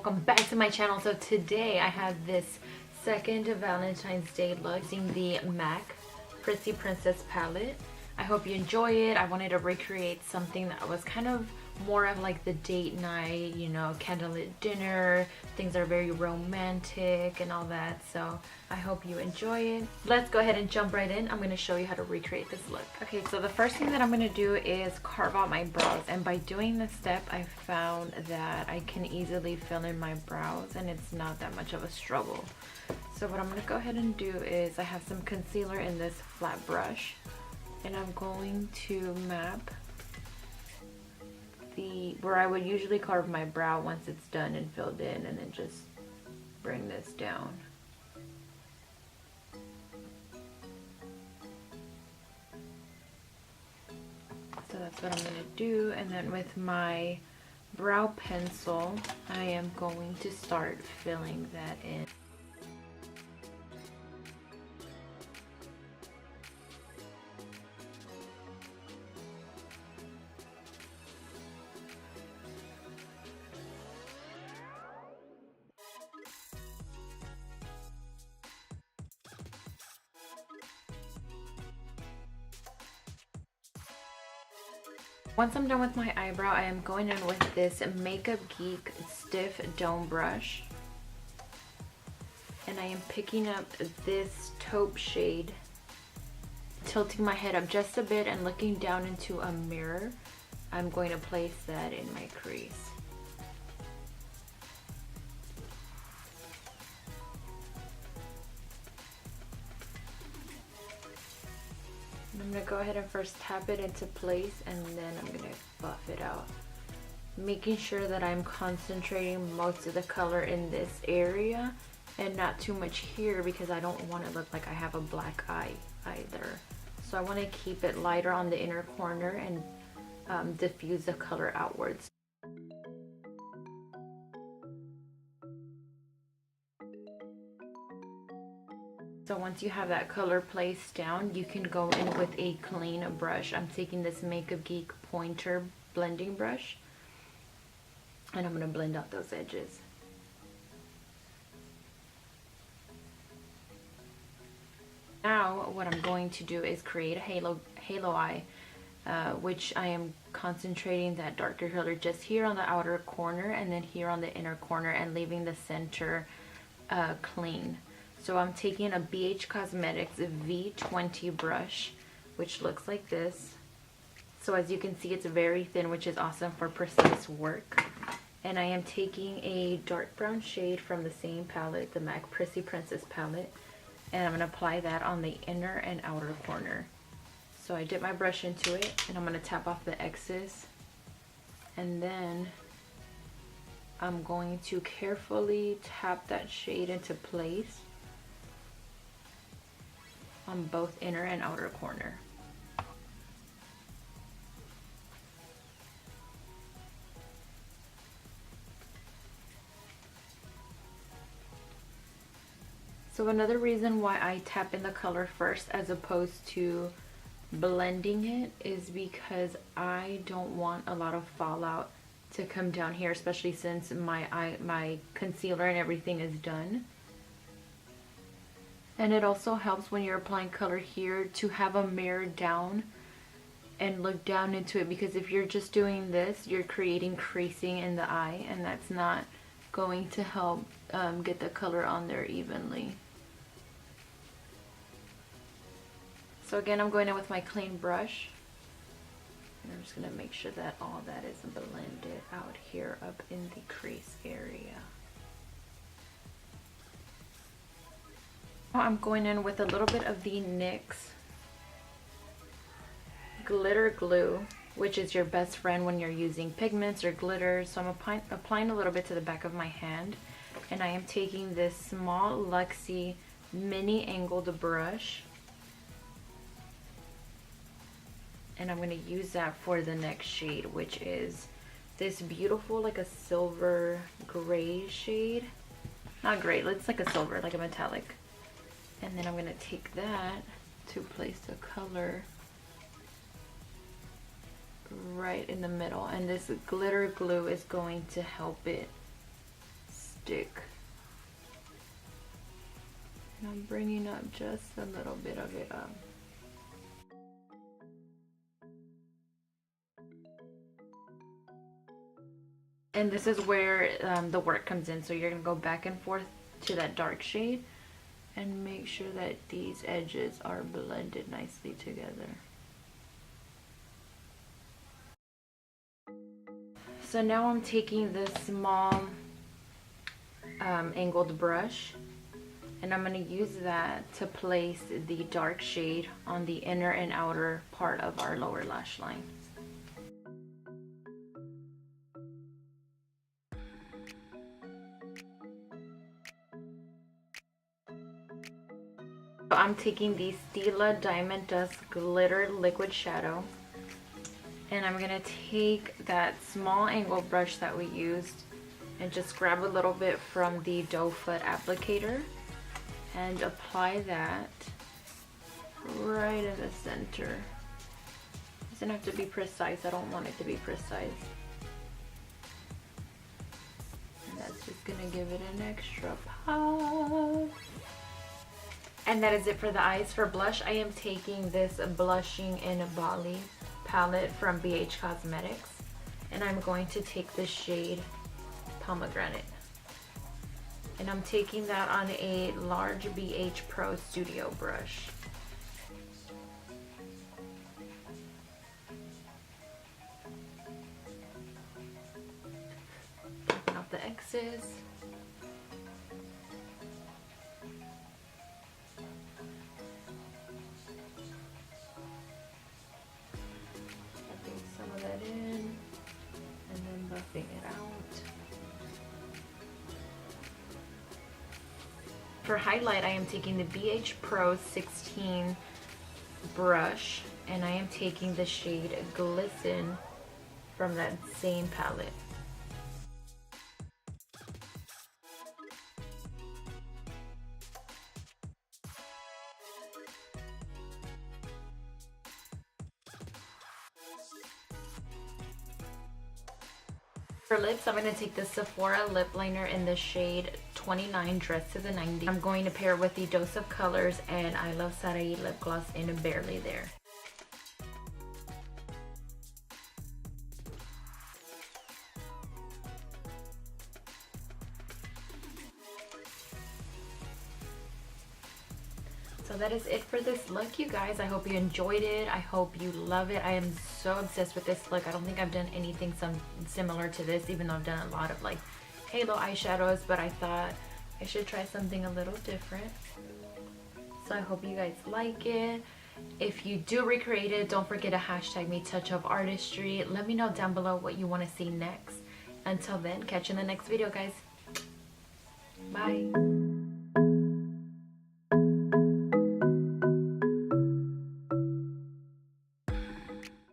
welcome back to my channel. So today I have this second Valentine's Day look using the MAC Prissy Princess palette. I hope you enjoy it. I wanted to recreate something that was kind of more of like the date night, you know, candlelit dinner, things that are very romantic and all that. So I hope you enjoy it. Let's go ahead and jump right in. I'm going to show you how to recreate this look. Okay, so the first thing that I'm going to do is carve out my brows, and by doing this step I found that I can easily fill in my brows and it's not that much of a struggle. So what I'm going to go ahead and do is I have some concealer in this flat brush, and I'm going to map where I would usually carve my brow once it's done and filled in, and then just bring this down. So that's what I'm going to do, and then with my brow pencil I am going to start filling that in. Once I'm done with my eyebrow, I am going in with this Makeup Geek Stiff Dome Brush. And I am picking up this taupe shade, tilting my head up just a bit and looking down into a mirror. I'm going to place that in my crease. I'm going to go ahead and first tap it into place, and then I'm going to buff it out, making sure that I'm concentrating most of the color in this area and not too much here, because I don't want to look like I have a black eye either. So I want to keep it lighter on the inner corner and diffuse the color outwards. So once you have that color placed down, you can go in with a clean brush. I'm taking this Makeup Geek pointer blending brush, and I'm going to blend out those edges. Now what I'm going to do is create a halo eye, which I am concentrating that darker color just here on the outer corner and then here on the inner corner, and leaving the center clean. So I'm taking a BH Cosmetics V20 brush, which looks like this. So as you can see, it's very thin, which is awesome for precise work. And I am taking a dark brown shade from the same palette, the MAC Prissy Princess palette, and I'm going to apply that on the inner and outer corner. So I dip my brush into it, and I'm going to tap off the excess, and then I'm going to carefully tap that shade into place on both inner and outer corner. So another reason why I tap in the color first as opposed to blending it is because I don't want a lot of fallout to come down here, especially since my concealer and everything is done. And it also helps when you're applying color here to have a mirror down and look down into it, because if you're just doing this, you're creating creasing in the eye, and that's not going to help get the color on there evenly. So again, I'm going in with my clean brush, and I'm just going to make sure that all that is blended out here up in the crease area. I'm going in with a little bit of the NYX glitter glue, which is your best friend when you're using pigments or glitters. So I'm applying a little bit to the back of my hand, and I am taking this small Luxie mini angled brush, and I'm going to use that for the next shade, which is this beautiful, like a silver gray shade. Not gray, it's like a silver, like a metallic. And then I'm going to take that to place the color right in the middle, and this glitter glue is going to help it stick. And I'm bringing up just a little bit of it up. And this is where the work comes in. So you're going to go back and forth to that dark shade and make sure that these edges are blended nicely together. So now I'm taking this small angled brush, and I'm going to use that to place the dark shade on the inner and outer part of our lower lash line. So I'm taking the Stila Diamond Dust Glitter Liquid Shadow, and I'm going to take that small angle brush that we used and just grab a little bit from the doe foot applicator and apply that right in the center. It doesn't have to be precise. I don't want it to be precise. And that's just going to give it an extra pop. And that is it for the eyes. For blush, I am taking this Blushing in Bali palette from BH Cosmetics, and I'm going to take the shade Pomegranate, and I'm taking that on a large BH Pro Studio brush. Taking off the excess. Buffing it out. For highlight, I am taking the BH Pro 16 brush, and I am taking the shade Glisten from that same palette. For lips, I'm going to take the Sephora lip liner in the shade 29 Dress to the 90. I'm going to pair with the Dose of Colors and IluvSarahii lip gloss in Barely There. So that is it for this look, you guys. I hope you enjoyed it. I hope you love it. I am so obsessed with this look. I don't think I've done anything similar to this, even though I've done a lot of like halo eyeshadows, but I thought I should try something a little different. So I hope you guys like it. If you do recreate it, don't forget to hashtag me touchofartistry. Let me know down below what you want to see next. Until then, catch you in the next video, guys. Bye.